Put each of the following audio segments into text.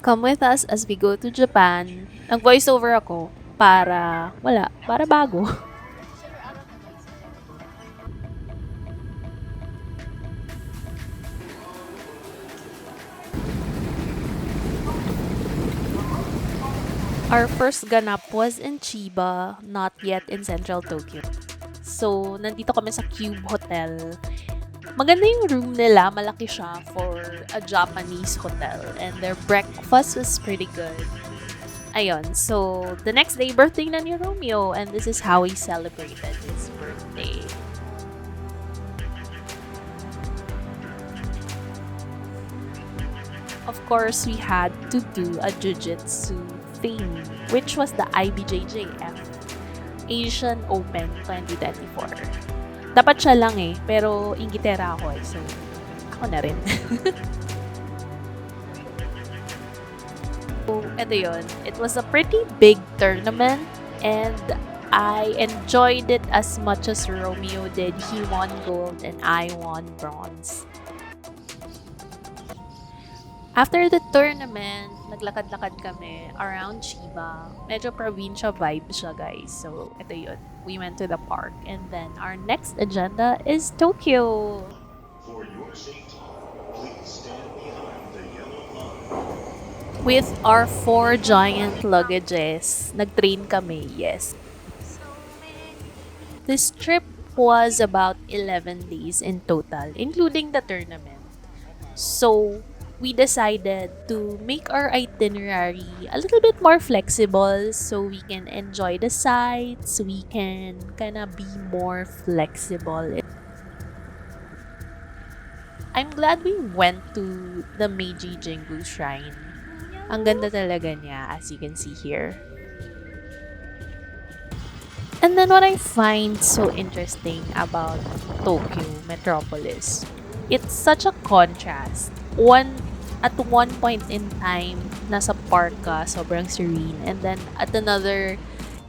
Come with us as we go to Japan. Nag-voiceover ako para bago. Our first ganap was in Chiba, not yet in Central Tokyo. So, nandito kami sa Cube Hotel. Maganda yung room nila, malaki siya for a Japanese hotel. And their breakfast was pretty good. Ayun, so the next day, birthday na ni Romeo. And this is how he celebrated his birthday. Of course, we had to do a jiu-jitsu thing, which was the IBJJF Asian Open 2024. Dapat siya lang eh, pero ingitera ako eh, so ako na rin. So, eto yun. It was a pretty big tournament and I enjoyed it as much as Romeo did. He won gold and I won bronze. After the tournament, naglakad-lakad kami around Chiba. Medyo provincia vibe siya, guys. So, ito yun. We went to the park. And then, our next agenda is Tokyo. For your safety, please stand behind the yellow line. With our 4 giant luggages, nag-train kami, yes. This trip was about 11 days in total, including the tournament. So, we decided to make our itinerary a little bit more flexible so we can enjoy the sights, we can kind of be more flexible. I'm glad we went to the Meiji Jingu Shrine. Ang ganda talaga niya, as you can see here. And then what I find so interesting about Tokyo Metropolis, it's such a contrast. At one point in time, nasa park ka, sobrang serene. And then at another,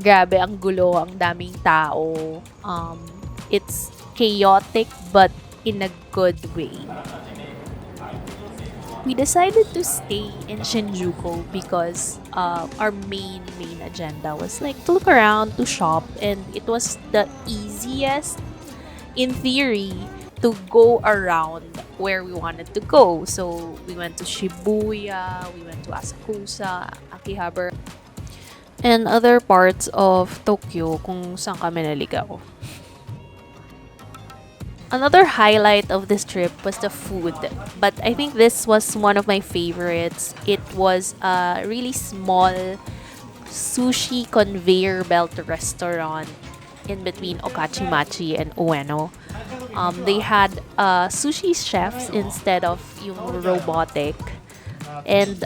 grabe, ang gulo, ang daming tao. It's chaotic but in a good way. We decided to stay in Shinjuku because our main agenda was like to look around, to shop, and it was the easiest, in theory, to go around where we wanted to go. So, we went to Shibuya, we went to Asakusa, Akihabara, and other parts of Tokyo kung saan kami naligaw. Another highlight of this trip was the food, but I think this was one of my favorites. It was a really small sushi conveyor belt restaurant in between Okachimachi and Ueno. They had sushi chefs instead of yung robotic. And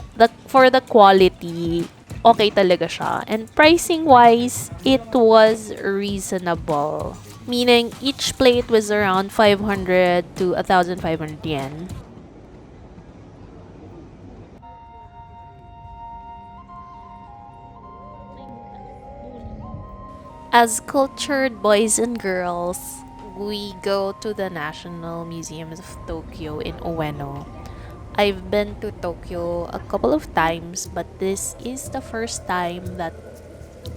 for the quality, okay talaga siya. And pricing-wise, it was reasonable. Meaning, each plate was around 500 to 1,500 yen. As cultured boys and girls, we go to the National Museums of Tokyo in Ueno. I've been to Tokyo a couple of times, but this is the first time that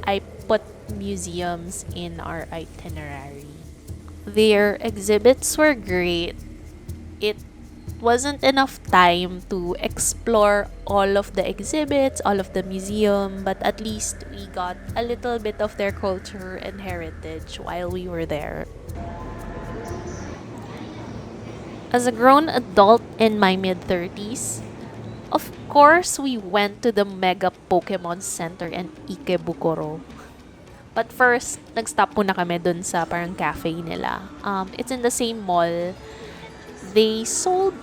I put museums in our itinerary. Their exhibits were great. It wasn't enough time to explore all of the exhibits, all of the museum, but at least we got a little bit of their culture and heritage while we were there. As a grown adult in my mid-30s, of course, we went to the Mega Pokemon Center in Ikebukuro. But first, nag-stop muna kami dun sa parang cafe nila. It's in the same mall. They sold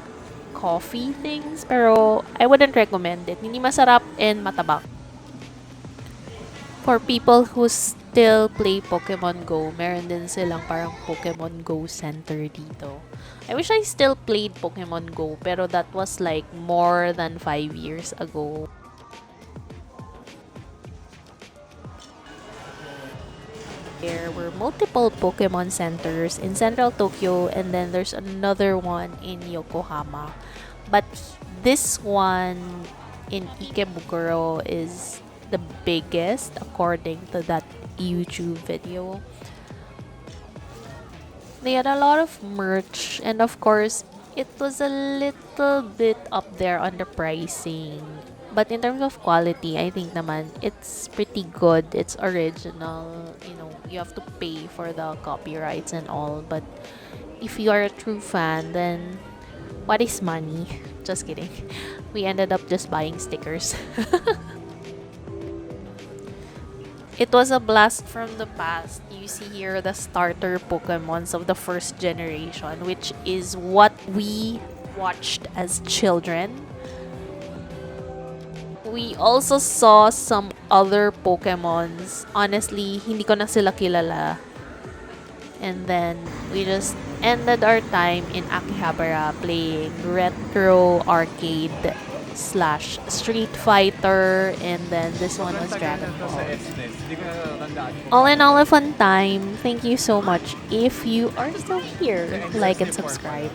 coffee things, pero I wouldn't recommend it. Hindi masarap and matabak. For people who still play Pokemon Go, meron din silang parang Pokemon Go Center dito. I wish I still played Pokemon Go, pero that was like more than 5 years ago. There were multiple Pokemon centers in central Tokyo, and then there's another one in Yokohama. But this one in Ikebukuro is the biggest according to that YouTube video. They had a lot of merch, and of course, it was a little bit up there on the pricing. But in terms of quality, I think naman it's pretty good. It's original. You know, you have to pay for the copyrights and all. But if you are a true fan, then what is money? Just kidding. We ended up just buying stickers. It was a blast from the past. You see here the starter Pokemons of the first generation, which is what we watched as children. We also saw some other Pokemons. Honestly, hindi ko na sila kilala. And then we just ended our time in Akihabara playing retro arcade slash Street Fighter, and then this one was Dragon Ball. All in all, a fun time. Thank you so much. If you are still here, like and subscribe.